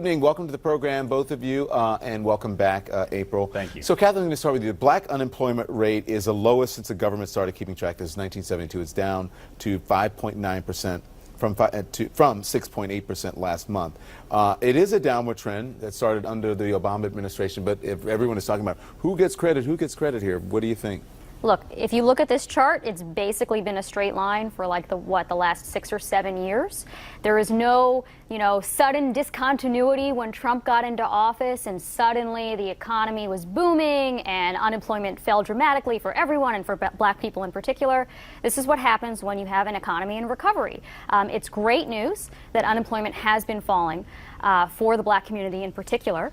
evening. Welcome to the program, both of you, and welcome back, April. Thank you. So, Kathleen, I'm going to start with you. The black unemployment rate is the lowest since the government started keeping track. This is 1972. It's down to 5.9% from 6.8% last month. It is a downward trend that started under the Obama administration, but if everyone is talking about who gets credit here, what do you think? Look, if you look at this chart, it's basically been a straight line for like the last 6 or 7 years. There is no, sudden discontinuity when Trump got into office and suddenly the economy was booming and unemployment fell dramatically for everyone and for black people in particular. This is what happens when you have an economy in recovery. It's great news that unemployment has been falling for the black community in particular,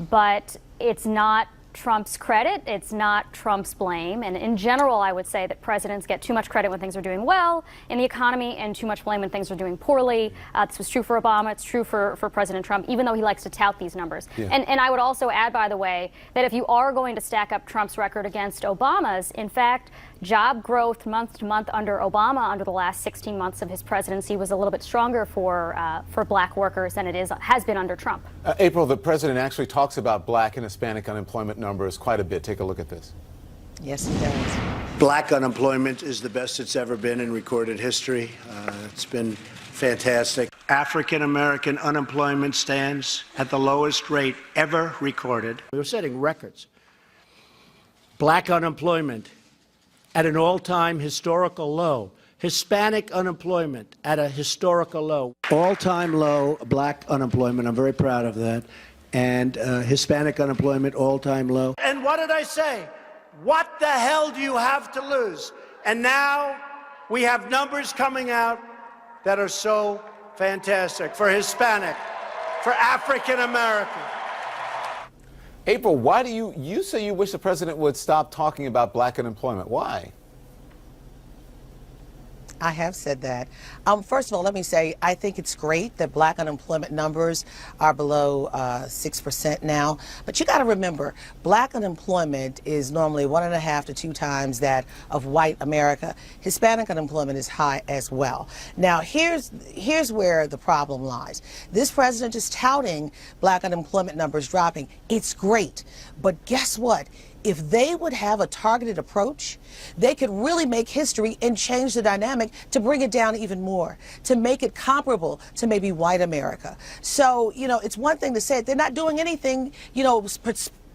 but it's not Trump's credit. It's not Trump's blame. And in general, I would say that presidents get too much credit when things are doing well in the economy and too much blame when things are doing poorly. This was true for Obama. It's true for President Trump, even though he likes to tout these numbers. Yeah. And I would also add, by the way, that if you are going to stack up Trump's record against Obama's, in fact, job growth month to month under Obama under the last 16 months of his presidency was a little bit stronger for black workers than it has been under Trump. April, the president actually talks about black and Hispanic unemployment numbers quite a bit. Take a look at this. Yes, he does. Black unemployment is the best it's ever been in recorded history. It's been fantastic. African American unemployment stands at the lowest rate ever recorded. We're setting records. Black unemployment at an all-time historical low. Hispanic unemployment at a historical low. All-time low black unemployment. I'm very proud of that. And Hispanic unemployment, all-time low. And what did I say? What the hell do you have to lose? And now we have numbers coming out that are so fantastic for Hispanic, for African American. April, why do you say you wish the president would stop talking about black unemployment? Why? I have said that. First of all, let me say, I think it's great that black unemployment numbers are below 6% now. But you got to remember, black unemployment is normally 1.5 to 2 times that of white America. Hispanic unemployment is high as well. Now, here's where the problem lies. This president is touting black unemployment numbers dropping. It's great. But guess what? If they would have a targeted approach, they could really make history and change the dynamic to bring it down even more, to make it comparable to maybe white America. So, it's one thing to say they're not doing anything,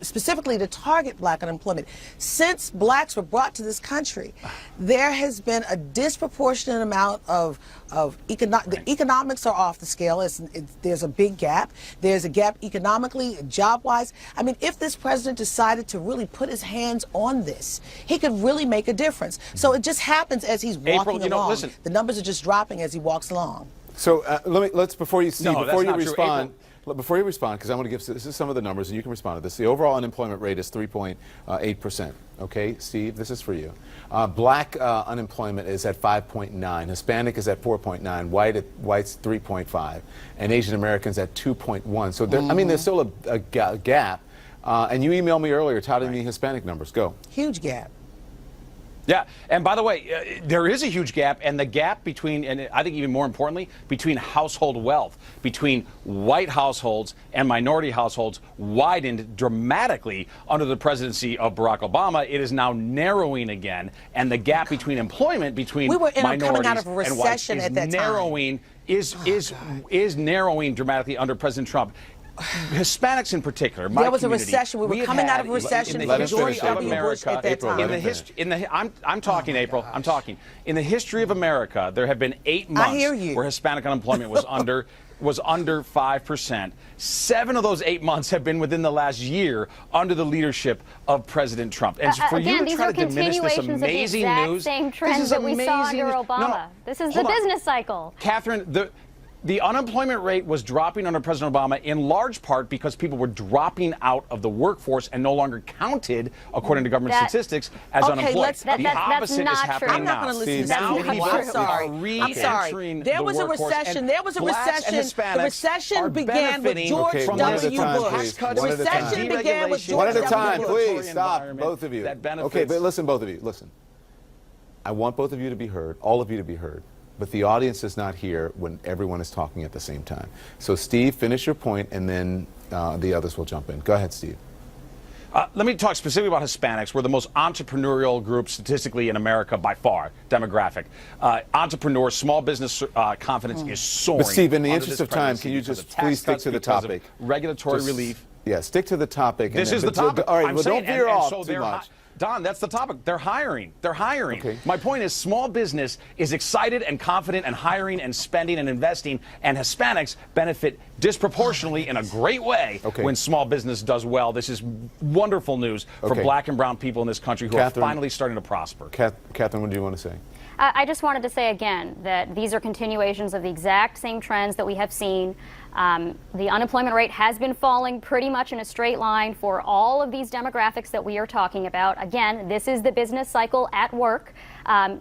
specifically to target black unemployment. Since blacks were brought to this country, there has been a disproportionate amount of the economics are off the scale. There's a big gap. There's a gap economically, job-wise. I mean, if this president decided to really put his hands on this, he could really make a difference. So it just happens as he's walking along. Listen. The numbers are just dropping as he walks along. So before you respond. April. Before you respond, because I want to give this is some of the numbers, and you can respond to this. The overall unemployment rate is 3.8%. Okay, Steve, this is for you. Black unemployment is at 5.9. Hispanic is at 4.9. White's 3.5, and Asian Americans at 2.1. So I mean, there's still a gap. And you emailed me earlier touting the Hispanic numbers. Go. Huge gap. Yeah, and by the way, there is a huge gap, and the gap between, and I think even more importantly, between household wealth, between white households and minority households widened dramatically under the presidency of Barack Obama. It is now narrowing again, and the gap between employment between minorities and whites is narrowing, is narrowing dramatically under President Trump. Hispanics in particular, there was a recession. We were coming out of a recession. In the history of America, I'm talking, April. I'm talking. In the history of America, there have been 8 months where Hispanic unemployment was under 5%. 7 of those 8 months have been within the last year under the leadership of President Trump. And for you to try to diminish this amazing news, same trends that we saw under Obama. This is the business cycle. Catherine, the unemployment rate was dropping under President Obama in large part because people were dropping out of the workfource and no longer counted, according to government statistics, as unemployed. The opposite is happening now. I'm not going to listen to that. I'm sorry. There was a recession. There was a recession. The recession began with George W. Bush. The recession began with George W. Bush. One at a time, please. Stop, both of you. Okay, but listen, both of you. Listen. I want both of you to be heard, all of you to be heard. but the audience is not here when everyone is talking at the same time. So, Steve, finish your point, and then the others will jump in. Go ahead, Steve. Let me talk specifically about Hispanics. We're the most entrepreneurial group statistically in America by far, demographic. Entrepreneurs, small business confidence is soaring. But Steve, in the under interest this of time, presidency can you because just of tax please stick cuts, to the because of topic? Regulatory Just- relief. Yeah, stick to the topic. This is the topic. All right, I'm well, saying, don't veer off so too much. Don, that's the topic. They're hiring. They're hiring. Okay. My point is small business is excited and confident and hiring and spending and investing, and Hispanics benefit disproportionately in a great way when small business does well. This is wonderful news for black and brown people in this country who are finally starting to prosper. Catherine, what do you want to say? I just wanted to say again that these are continuations of the exact same trends that we have seen. The unemployment rate has been falling pretty much in a straight line for all of these demographics that we are talking about. Again, this is the business cycle at work.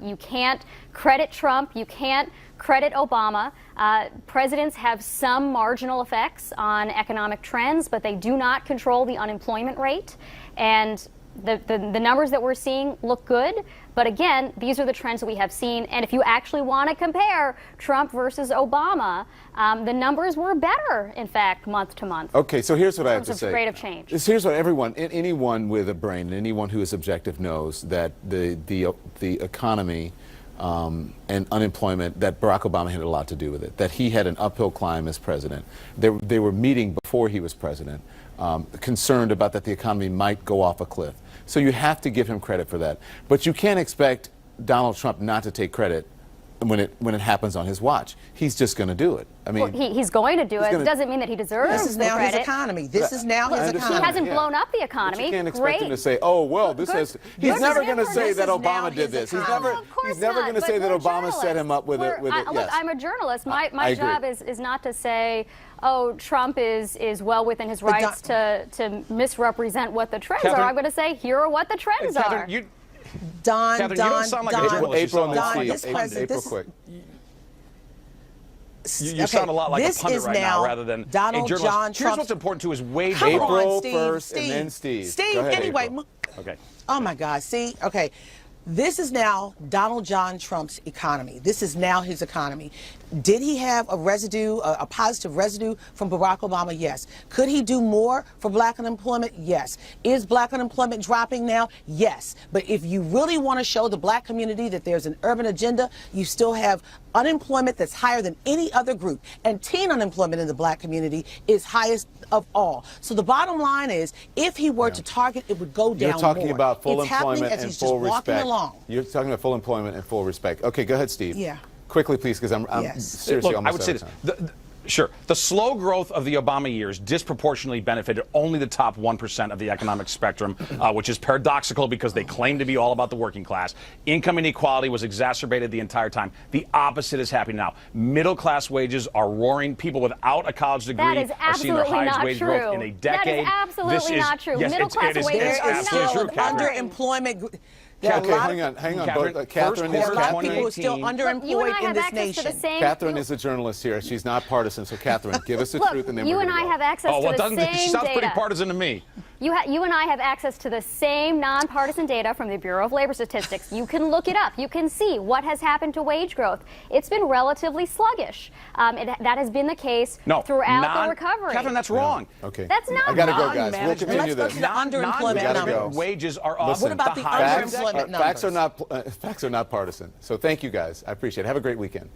You can't credit Trump. You can't credit Obama. Presidents have some marginal effects on economic trends, but they do not control the unemployment rate. And the numbers that we're seeing look good, but again, these are the trends that we have seen. And if you actually want to compare Trump versus Obama, the numbers were better, in fact, month to month. Okay, so here's what I have In to terms say. of rate of change. Here's what anyone with a brain, anyone who is objective knows that the economy and unemployment, that Barack Obama had a lot to do with it, that he had an uphill climb as president. They were meeting before he was president, concerned about that the economy might go off a cliff. So you have to give him credit for that. But you can't expect Donald Trump not to take credit when it happens on his watch. He's just going to do it. I mean, well, he's going to do it. It doesn't mean that he deserves This is the now credit. his economy. This is now his economy. He hasn't blown up the economy. But you can't expect Great. him to say, "Oh, well, this Good- is." He's good never for going to him. say This that is now Obama did his this. He's economy. never. Of course He's never not, going to but say that we're Obama set him up with it. Look, Yes. I'm a journalist. My I agree. job is not to say, oh, Trump is well within his rights to misrepresent what the trends Catherine- are. I'm going to say, here are what the trends are. Catherine, you Don, Catherine, you don't sound like a journalist. You sound like April, a and pundit. then Steve. April, quick. You sound a lot like a this pundit is right now now rather than Donald a journalist. John Here's Trump's- what's important too is wage Come growth. on, April Steve. first, Steve. and then Steve. Steve, Go ahead, anyway. April. Okay. Oh my God. See, okay. This is now Donald John Trump's economy. This is now his economy. Did he have a residue, a positive residue from Barack Obama? Yes. Could he do more for black unemployment? Yes. Is black unemployment dropping now? Yes. But if you really want to show the black community that there's an urban agenda, you still have unemployment that's higher than any other group. And teen unemployment in the black community is highest of all. So the bottom line is, if he were to target, it would go down You're talking more. about full it's happening employment as and he's full just walking respect. along. You're talking about full employment and full respect. Okay, go ahead, Steve. Yeah. Quickly, please, because I'm Yes. seriously Look, almost I would say out this. of time. Sure. The slow growth of the Obama years disproportionately benefited only the top 1% of the economic spectrum, which is paradoxical because they claim to be all about the working class. Income inequality was exacerbated the entire time. The opposite is happening now. Middle class wages are roaring. People without a college degree That is are seeing their absolutely highest not wage true. growth in a decade. That is absolutely not true. Middle class wages There It's are is absolutely still true, an Catherine. underemployment. There are a Okay, lot hang of, on. Catherine, Catherine first is there are a lot of people who are still 2018. Look, you and underemployed I in have this access to the nation. same. Catherine is a journalist here. She's not partisan. So, Catherine, give us the Look, truth, and then you we're and gonna I go. have access Oh, to well, the doesn't same she sounds pretty data. partisan to me. You and I have access to the same nonpartisan data from the Bureau of Labor Statistics. You can look it up. You can see what has happened to wage growth. It's been relatively sluggish. That has been the case throughout the recovery. Catherine, that's wrong. Okay. That's not I gotta go, guys. We'll Non-management. continue Let's go this. to the underemployment gotta number. go. Wages are up. Listen, What about the highest underemployment Facts are numbers? not facts are not partisan. So thank you guys. I appreciate it. Have a great weekend.